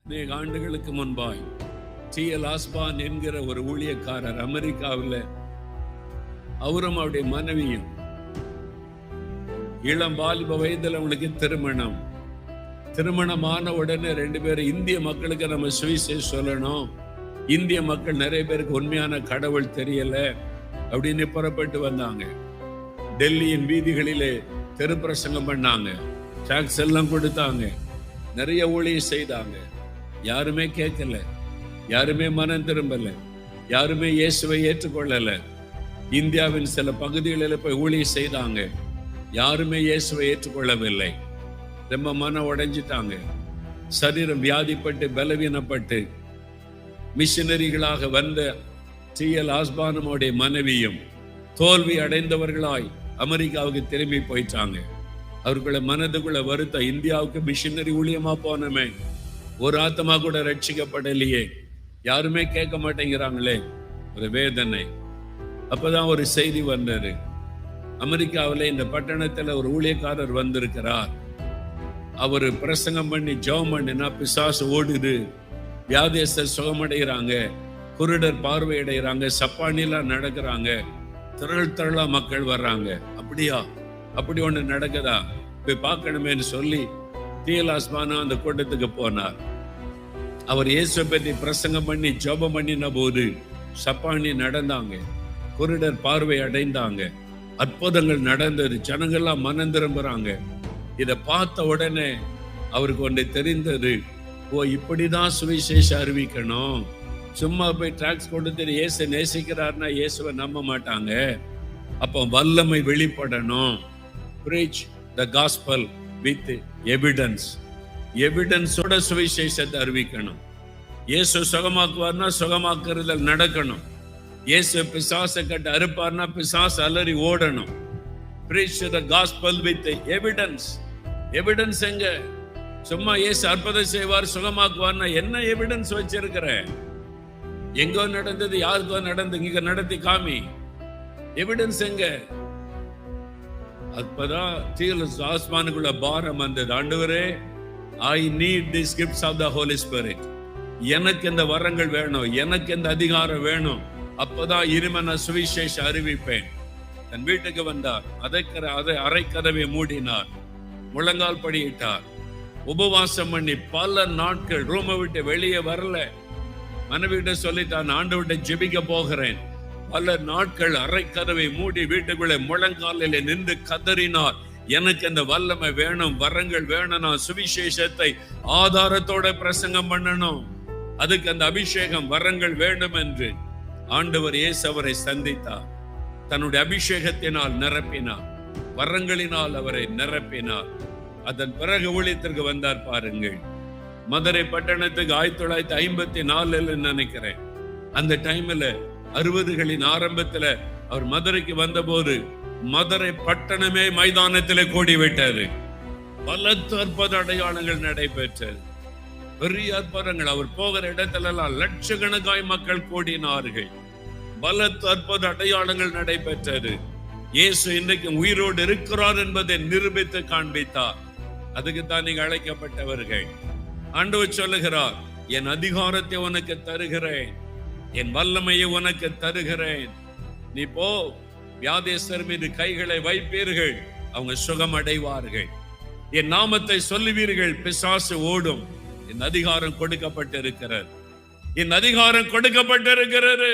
அநேக ஆண்டுகளுக்கு முன்பாய் டி.எல். ஆஸ்பான் என்கிற ஒரு ஊழியக்காரர் அமெரிக்காவில், அவரும் அவருடைய மனைவியும் இளம் வாலிப வயதில் அவங்களுக்கு திருமணமான உடனே 2 பேரும் இந்திய மக்களுக்கு நம்ம சுவிசேஷம் சொல்லணும், இந்திய மக்கள் நிறைய பேருக்கு உண்மையான கடவுள் தெரியல அப்படின்னு புறப்பட்டு வந்தாங்க. டெல்லியின் வீதிகளிலே தெரு பிரசங்கம் பண்ணாங்க, டாக்ஸ் எல்லாம் கொடுத்தாங்க, நிறைய ஊழியம் செய்தாங்க. யாருமே கேட்கல, யாருமே மனம் திரும்பல, யாருமே இயேசுவை ஏற்றுக்கொள்ளல. இந்தியாவின் சில பகுதிகளில் போய் ஊழியம் செய்தாங்க, யாருமே இயேசுவை ஏற்றுக்கொள்ளவில்லை. ரொம்ப மனம் உடைஞ்சிட்டாங்க. சரீரம் வியாதிப்பட்டு பலவீனப்பட்டு மிஷனரிகளாக வந்த டி.எல். ஆஸ்பானுடைய மனைவியும் தோல்வி அடைந்தவர்களாய் அமெரிக்காவுக்கு திரும்பி போயிட்டாங்க. அவர்களை மனதுக்குள்ள வருத்த, இந்தியாவுக்கு மிஷனரி ஊழியமா போனமே, ஒரு ஆத்மா கூட ரட்சிக்கப்படலையே, யாருமே கேட்க மாட்டேங்கிறாங்களே, ஒரு வேதனை. அப்பதான் ஒரு செய்தி வந்தது, அமெரிக்காவில் இந்த பட்டணத்துல ஒரு ஊழியக்காரர் வந்திருக்கிறார். அவரு பிரசங்கம் பண்ணி ஜெபம் பண்ணினா பிசாசு ஓடுது, வியாதியஸ்தர் சுகமடைகிறாங்க, குருடர் பார்வையடைகிறாங்க, சப்பானிலாம் நடக்கிறாங்க, திரளா மக்கள் வர்றாங்க. அப்படியா, அப்படி ஒண்ணு நடக்குதா, போய் பார்க்கணுமேன்னு சொல்லி டி.எல். ஆஸ்பான் அந்த கூட்டத்துக்கு போனார். அவர் இயேசுவை பற்றி பிரசங்கம் பண்ணி ஜெபம் பண்ணின போது சப்பானி நடந்தாங்க, குருடர் பார்வை அடைந்தாங்க, அற்புதங்கள் நடந்தது, ஜனங்கள்லாம் மனம் திரும்புறாங்க. இதை பார்த்த உடனே அவருக்கு ஒன்று தெரிந்தது, ஓ இப்படிதான் சுவிசேஷம் அறிவிக்கணும். சும்மா போய் டாக்ஸ் கொடுத்து இயேசு நேசிக்கிறார்னா இயேசுவை நம்ப மாட்டாங்க. அப்போ வல்லமை வெளிப்படணும். preach the gospel with evidence. எவிடன்ஸோட சுவிசேஷத்தை அறிவிக்கணும். இயேசு சுகமாக்குவார்னா சுகமாக்குறதில் நடக்கணும். இயேசு பிசாசை கட்டு அறுப்பார்னா பிசாசு அலறி ஓடணும். preach the gospel with evidence. Evidence எங்க? சும்மா இயேசு அற்புதம் செய்வார் சுகமாக்குவார்னா என்ன எவிடன்ஸ் வச்சிருக்கிற? எங்கோ நடந்தது, யாருக்கோ நடந்து, இங்க நடத்தி காமி. எவிடன்ஸ் எங்க? அப்பதான் டி.எல். ஆஸ்பானுக்குள்ள பாரம் வந்தது. ஆண்டவரே, I need these gifts of the Holy Spirit. எனக்கு இந்த வரங்கள் வேணும், எனக்கு இந்த அதிகாரம் வேணும். அப்பதான் இனிமே நான் சுவிசேஷம் அறிவிப்பேன். தன் வீட்டுக்கு வந்தார், அதை அரைக்கதவை மூடினார், முழங்கால் படியிட்டார், உபவாசம் பண்ணி பல நாட்கள் ரூமை விட்டு வெளியே வரல. மனைவிட்ட சொல்லித்தான், ஆண்டவர்கிட்ட ஜெபிக்க போகிறேன். பல நாட்கள் அரைக்கதவை மூடி வீட்டுக்குள்ளே முழங்காலில் நின்று கதறினார், எனக்கு அந்த வல்லமை வேணும், வரங்கள் வேணும், நான் சுவிசேஷத்தை ஆதாரத்தோட பிரசங்கம் பண்ணணும், அதுக்கு அந்த அபிஷேகம் வரங்கள் வேண்டும் என்று ஆண்டவர் இயேசு அவரை சந்தித்தார். தன்னுடைய அபிஷேகத்தினால் நிரப்பினார், வரங்களினால் அவரை நிரப்பினார். அதன் பிறகு ஊழியத்திற்கு வந்தார். பாருங்கள், மதுரை பட்டணத்துக்கு 1954 நினைக்கிறேன், அந்த டைம்ல 60களின் ஆரம்பத்துல அவர் மதுரைக்கு வந்த போது மதுரை பட்டணமே மைதானத்திலே கூடி விட்டது. பலத்த அற்புத அடையாளங்கள் நடைபெற்றது, பெரிய அற்புதங்கள். அவர் போகிற இடத்துல எல்லாம் லட்சக்கணக்காய் மக்கள் கூடினார்கள். பலத்த அற்புத அடையாளங்கள் நடைபெற்றது. இயேசு இன்றைக்கு உயிரோடு இருக்கிறார் என்பதை நிரூபித்து காண்பித்தார். அதுக்குத்தான் நீங்க அழைக்கப்பட்டவர்கள். ஆண்டவர் சொல்லுகிறார், என் அதிகாரத்தை உனக்கு தருகிறேன், என் வல்லமையை உனக்கு தருகிறேன். நீ போ, வியாதியஸ்தர் மீது கைகளை வைப்பீர்கள், அவங்க சுகம் அடைவார்கள். என் நாமத்தை சொல்லுவீர்கள், பிசாசு ஓடும். என் அதிகாரம் கொடுக்கப்பட்டிருக்கிறது, என் அதிகாரம் கொடுக்கப்பட்டிருக்கிறது.